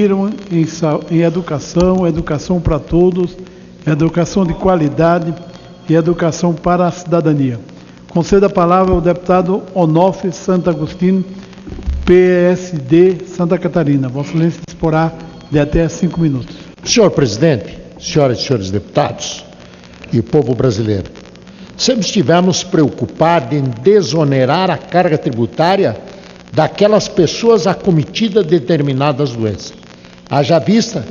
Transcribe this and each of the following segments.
em educação, educação para todos, educação de qualidade e educação para a cidadania. Concedo a palavra ao deputado Onofre Santo Agostinho, PSD Santa Catarina. Vossa Excelência disporá de até 5 minutos. Senhor presidente, senhoras e senhores deputados e o povo brasileiro, sempre estivemos preocupados em desonerar a carga tributária daquelas pessoas acometidas de determinadas doenças. Haja vista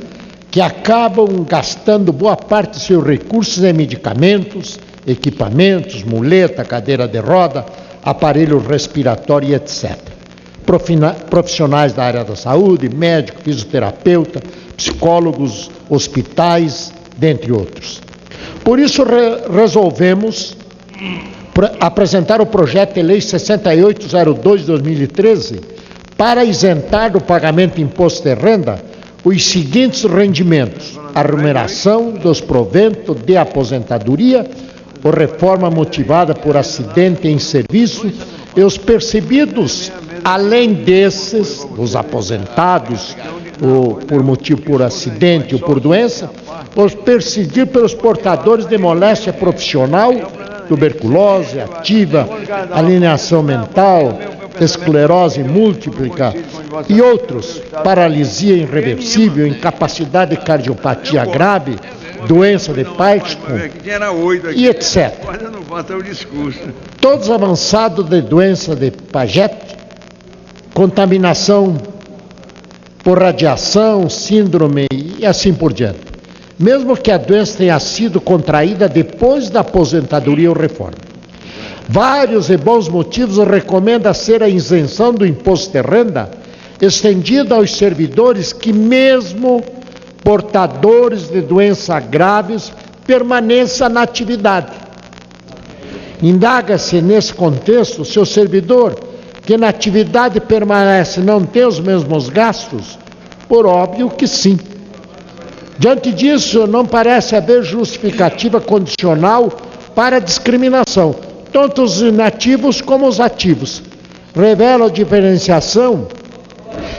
que acabam gastando boa parte de seus recursos em medicamentos, equipamentos, muleta, cadeira de roda, aparelho respiratório, etc. Profissionais da área da saúde, médico, fisioterapeuta, psicólogos, hospitais, dentre outros. Por isso, resolvemos apresentar o projeto de lei 6802 de 2013 para isentar do pagamento de imposto de renda os seguintes rendimentos: a remuneração dos proventos de aposentadoria ou reforma motivada por acidente em serviço e os percebidos, além desses, os aposentados ou por acidente ou por doença, os percebidos pelos portadores de moléstia profissional, tuberculose ativa, alienação mental, esclerose múltipla e outros, paralisia irreversível, incapacidade de cardiopatia grave, doença de Parkinson e etc. Todos avançados de doença de Paget, contaminação por radiação, síndrome e assim por diante. Mesmo que a doença tenha sido contraída depois da aposentadoria ou reforma. Vários e bons motivos recomendam ser a isenção do imposto de renda estendida aos servidores que, mesmo portadores de doenças graves, permaneçam na atividade. Indaga-se nesse contexto se o servidor que na atividade permanece não tem os mesmos gastos? Por óbvio que sim. Diante disso, não parece haver justificativa condicional para a discriminação, tanto os inativos como os ativos. Revela a diferenciação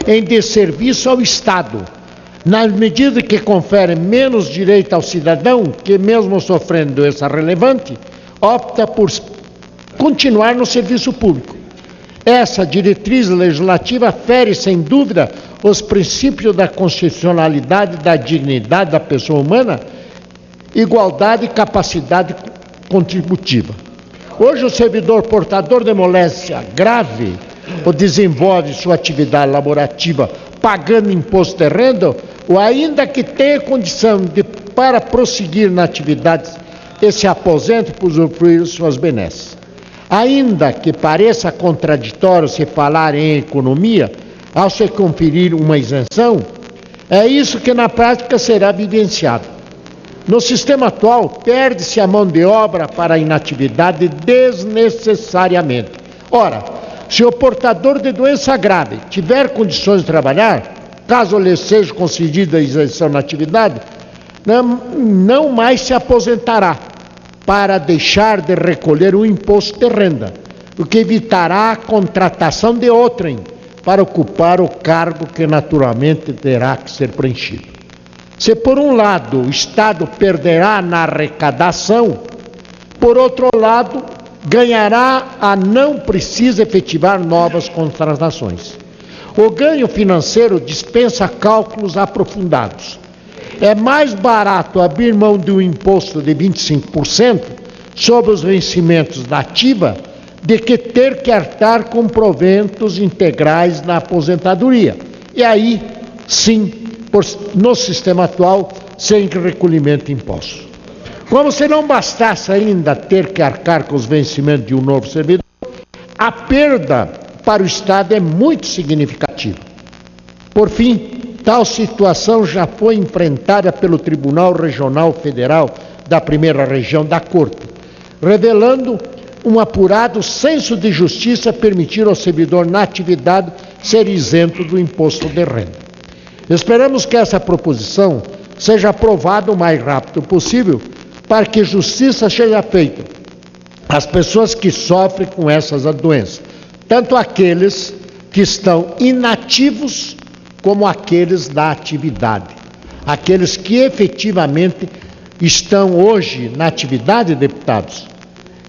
em desserviço ao Estado, na medida que confere menos direito ao cidadão que, mesmo sofrendo doença relevante, opta por continuar no serviço público. Essa diretriz legislativa fere, sem dúvida, os princípios da constitucionalidade, da dignidade da pessoa humana, igualdade e capacidade contributiva. Hoje, o servidor portador de moléstia grave ou desenvolve sua atividade laborativa pagando imposto de renda, ou ainda que tenha condição para prosseguir na atividade e se aposente por usufruir suas benesses. Ainda que pareça contraditório se falar em economia, ao se conferir uma isenção, é isso que na prática será vivenciado. No sistema atual, perde-se a mão de obra para a inatividade desnecessariamente. Ora, se o portador de doença grave tiver condições de trabalhar, caso lhe seja concedida a isenção na atividade, não mais se aposentará para deixar de recolher o imposto de renda, o que evitará a contratação de outrem para ocupar o cargo que naturalmente terá que ser preenchido. Se por um lado o Estado perderá na arrecadação, por outro lado ganhará a não precisa efetivar novas contratações. O ganho financeiro dispensa cálculos aprofundados. É mais barato abrir mão de um imposto de 25% sobre os vencimentos da ativa do que ter que arcar com proventos integrais na aposentadoria. E aí, sim, no sistema atual, sem recolhimento de impostos. Como se não bastasse ainda ter que arcar com os vencimentos de um novo servidor, a perda para o Estado é muito significativa. Por fim, tal situação já foi enfrentada pelo Tribunal Regional Federal da Primeira Região da Corte, revelando um apurado senso de justiça permitir ao servidor na atividade ser isento do imposto de renda. Esperamos que essa proposição seja aprovada o mais rápido possível para que justiça seja feita às pessoas que sofrem com essas doenças, tanto aqueles que estão inativos como aqueles da atividade. Aqueles que efetivamente estão hoje na atividade, deputados,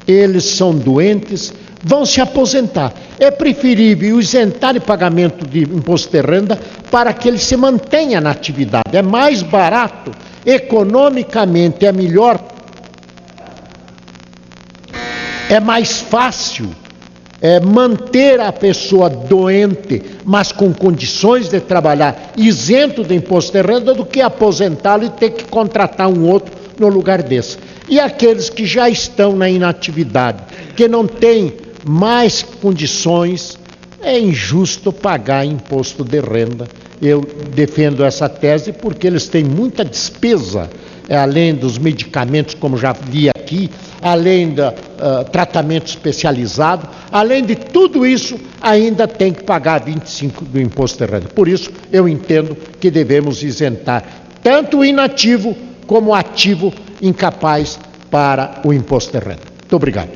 eles são doentes, vão se aposentar. É preferível isentar de pagamento de imposto de renda para que ele se mantenha na atividade. É mais barato, economicamente é melhor, é mais fácil manter a pessoa doente, mas com condições de trabalhar, isento de imposto de renda, do que aposentá-lo e ter que contratar um outro no lugar desse. E aqueles que já estão na inatividade, que não têm mais condições, é injusto pagar imposto de renda. Eu defendo essa tese porque eles têm muita despesa, além dos medicamentos, como já vi aqui, além do tratamento especializado, além de tudo isso, ainda tem que pagar 25% do imposto de renda. Por isso, eu entendo que devemos isentar tanto o inativo como o ativo incapaz para o imposto de renda. Muito obrigado.